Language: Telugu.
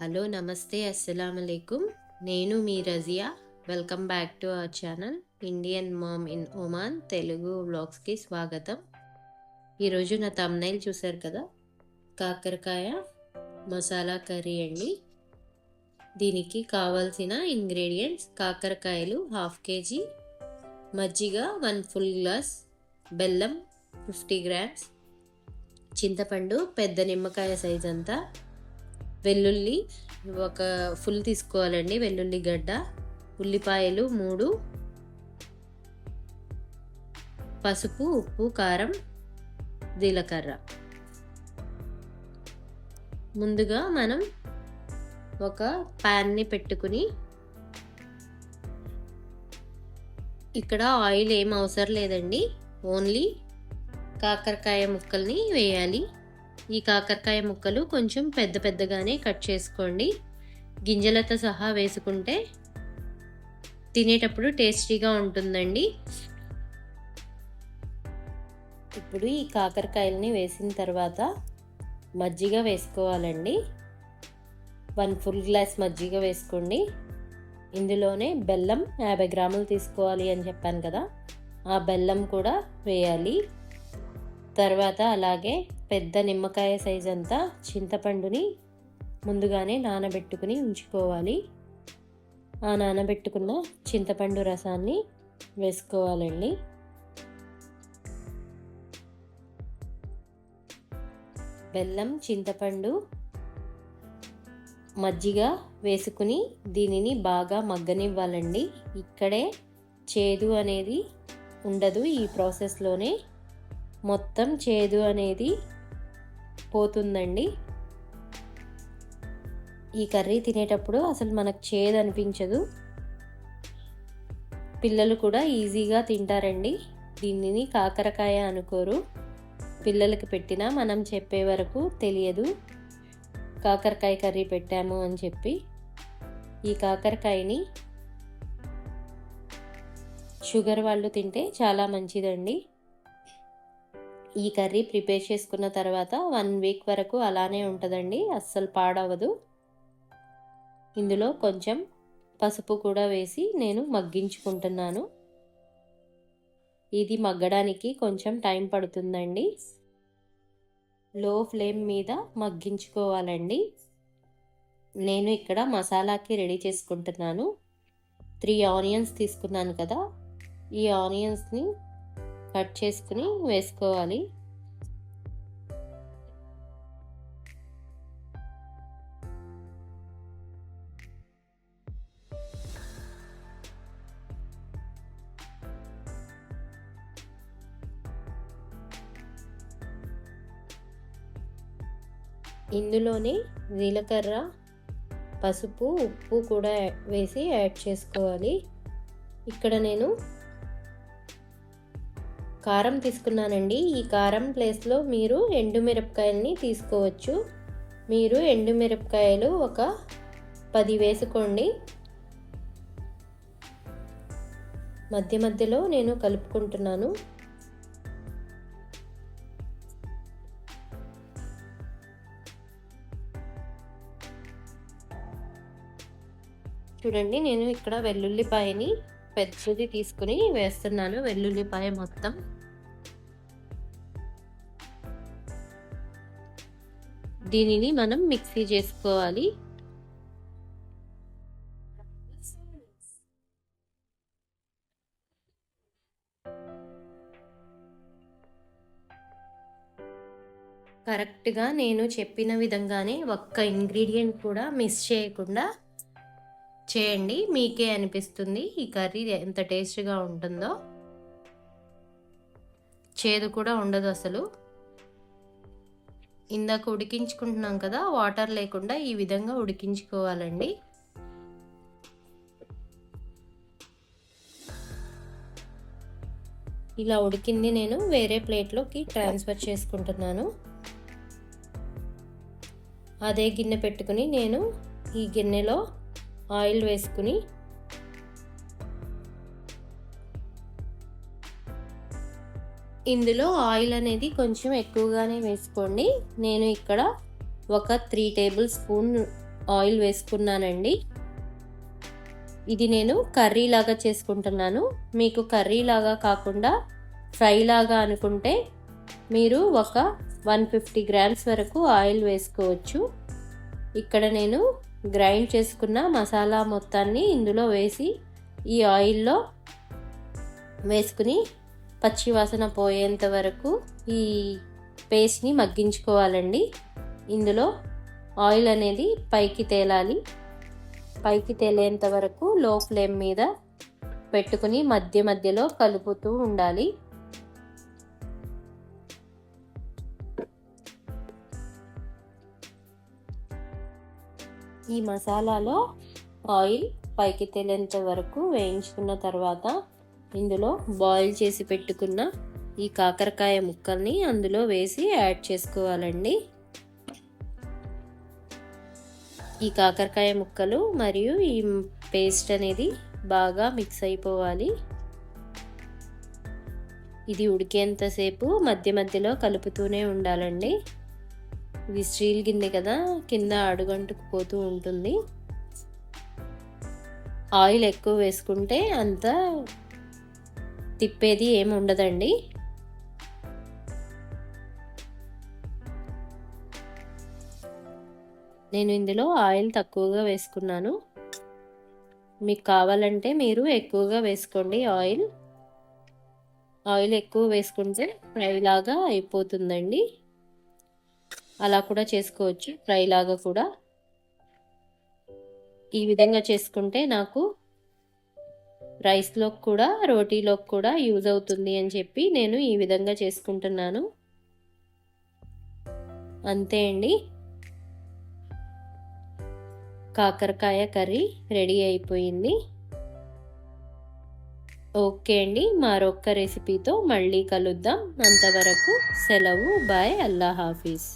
హలో నమస్తే అస్సలాముఅలైకుం. నేను మీ Razia. Welcome back to our channel Indian mom in Oman Telugu వ్లాగ్స్కి స్వాగతం. ఈరోజు నా థంబ్నైల్ చూసారు కదా, కాకరకాయ మసాలా కర్రీ అండి. దీనికి కావాల్సిన ఇంగ్రీడియంట్స్: కాకరకాయలు 1/2 kg, మజ్జిగ 1 full గ్లాస్, బెల్లం 50 grams, చింతపండు పెద్ద నిమ్మకాయ సైజ్ అంతా, వెల్లుల్లి ఒక ఫుల్ తీసుకోవాలండి, వెల్లుల్లి గడ్డ, ఉల్లిపాయలు 3, పసుపు, ఉప్పు, కారం, జీలకర్ర. ముందుగా మనం ఒక ప్యాన్ని పెట్టుకుని, ఇక్కడ ఆయిల్ ఏం అవసరం లేదండి, ఓన్లీ కాకరకాయ ముక్కల్ని వేయాలి. ఈ కాకరకాయ ముక్కలు కొంచెం పెద్ద పెద్దగానే కట్ చేసుకోండి. గింజలతో సహా వేసుకుంటే తినేటప్పుడు టేస్టీగా ఉంటుందండి. ఇప్పుడు ఈ కాకరకాయలని వేసిన తర్వాత మజ్జిగ వేసుకోవాలండి. 1 full గ్లాస్ మజ్జిగ వేసుకోండి. ఇందులోనే బెల్లం 50 గ్రాములు తీసుకోవాలి అని చెప్పాను కదా, ఆ బెల్లం కూడా వేయాలి. తర్వాత అలాగే పెద్ద నిమ్మకాయ సైజ్ అంతా చింతపండుని ముందుగానే నానబెట్టుకుని ఉంచుకోవాలి. ఆ నానబెట్టుకున్న చింతపండు రసాన్ని వేసుకోవాలండి. బెల్లం, చింతపండు, మజ్జిగ వేసుకుని దీనిని బాగా మగ్గనివ్వాలండి. ఇక్కడే చేదు అనేది ఉండదు, ఈ ప్రాసెస్లోనే మొత్తం చేదు అనేది పోతుందండి. ఈ కర్రీ తినేటప్పుడు అసలు మనకు చేదు అనిపించదు, పిల్లలు కూడా ఈజీగా తింటారండి. దీనిని కాకరకాయ అనుకోరు, పిల్లలకి పెట్టినా మనం చెప్పే వరకు తెలియదు కాకరకాయ కర్రీ పెట్టాము అని చెప్పి. ఈ కాకరకాయని షుగర్ వాళ్ళు తింటే చాలా మంచిదండి. ఈ కర్రీ ప్రిపేర్ చేసుకున్న తర్వాత 1 week వరకు అలానే ఉంటుందండి, అస్సలు పాడవదు. ఇందులో కొంచెం పసుపు కూడా వేసి నేను మగ్గించుకుంటున్నాను. ఇది మగ్గడానికి కొంచెం టైం పడుతుందండి, లో ఫ్లేమ్ మీద మగ్గించుకోవాలండి. నేను ఇక్కడ మసాలాకి రెడీ చేసుకుంటున్నాను. 3 ఆనియన్స్ తీసుకున్నాను కదా, ఈ ఆనియన్స్ని కట్ చేసుకుని వేసుకోవాలి. ఇందులోనే జీలకర్ర, పసుపు, ఉప్పు కూడా వేసి యాడ్ చేసుకోవాలి. ఇక్కడ నేను కారం తీసుకున్నానండి. ఈ కారం ప్లేస్లో మీరు ఎండుమిరపకాయలని తీసుకోవచ్చు. మీరు ఎండుమిరపకాయలు ఒక 10 వేసుకోండి. మధ్య మధ్యలో నేను కలుపుకుంటున్నాను. చూడండి, నేను ఇక్కడ వెల్లుల్లిపాయని పెద్దది తీసుకుని వేస్తున్నాను, వెల్లుల్లిపాయ మొత్తం. దీనిని మనం మిక్సీ చేసుకోవాలి. కరెక్ట్గా నేను చెప్పిన విధంగానే ఒక్క ఇంగ్రీడియంట్ కూడా మిస్ చేయకుండా చేయండి, మీకే అనిపిస్తుంది ఈ కర్రీ ఎంత టేస్ట్గా ఉంటుందో. చేదు కూడా ఉండదు అసలు. ఇందాక ఉడికించుకుంటున్నాం కదా, వాటర్ లేకుండా ఈ విధంగా ఉడికించుకోవాలండి. ఇలా ఉడికింది నేను వేరే ప్లేట్లోకి ట్రాన్స్ఫర్ చేసుకుంటున్నాను. అదే గిన్నె పెట్టుకుని నేను ఈ గిన్నెలో ఆయిల్ వేసుకుని ఇందులో ఆయిల్ అనేది కొంచెం ఎక్కువగానే వేసుకోండి. నేను ఇక్కడ ఒక 3 టేబుల్ స్పూన్ ఆయిల్ వేసుకున్నానండి. ఇది నేను కర్రీ లాగా చేసుకుంటున్నాను. మీకు కర్రీ లాగా కాకుండా ఫ్రై లాగా అనుకుంటే మీరు ఒక 150 గ్రామ్స్ వరకు ఆయిల్ వేసుకోవచ్చు. ఇక్కడ నేను గ్రైండ్ చేసుకున్న మసాలా మొత్తాన్ని ఇందులో వేసి ఈ ఆయిల్లో వేసుకుని పచ్చి వాసన పోయేంత వరకు ఈ పేస్ట్ని మగ్గించుకోవాలండి. ఇందులో ఆయిల్ అనేది పైకి తేలాలి. పైకి తేలేంత వరకు లో ఫ్లేమ్ మీద పెట్టుకుని మధ్య మధ్యలో కలుపుతూ ఉండాలి. ఈ మసాలాలో ఆయిల్ పైకి తేలేంత వరకు వేయించుకున్న తర్వాత ఇందులో బాయిల్ చేసి పెట్టుకున్న ఈ కాకరకాయ ముక్కల్ని అందులో వేసి యాడ్ చేసుకోవాలండి. ఈ కాకరకాయ ముక్కలు మరియు ఈ పేస్ట్ అనేది బాగా మిక్స్ అయిపోవాలి. ఇది ఉడికేంతసేపు మధ్య మధ్యలో కలుపుతూనే ఉండాలండి. ఇది స్టీల్ గిన్నె కదా, కింద అడుగంటుకుపోతూ ఉంటుంది. ఆయిల్ ఎక్కువ వేసుకుంటే అంత తిప్పేది ఏమి ఉండదండి. నేను ఇందులో ఆయిల్ తక్కువగా వేసుకున్నాను. మీకు కావాలంటే మీరు ఎక్కువగా వేసుకోండి. ఆయిల్ ఎక్కువ వేసుకుంటే ఫ్రై లాగా అయిపోతుందండి. అలా కూడా చేసుకోవచ్చు, ఫ్రై లాగా కూడా. ఈ విధంగా చేసుకుంటే నాకు రైస్లోకి కూడా రోటీలోకి కూడా యూజ్ అవుతుంది అని చెప్పి నేను ఈ విధంగా చేసుకుంటున్నాను. అంతే అండి, కాకరకాయ కర్రీ రెడీ అయిపోయింది. ఓకే అండి, మరొక రెసిపీతో మళ్ళీ కలుద్దాం. అంతవరకు సెలవు, బాయ్, అల్లా హాఫీజ్.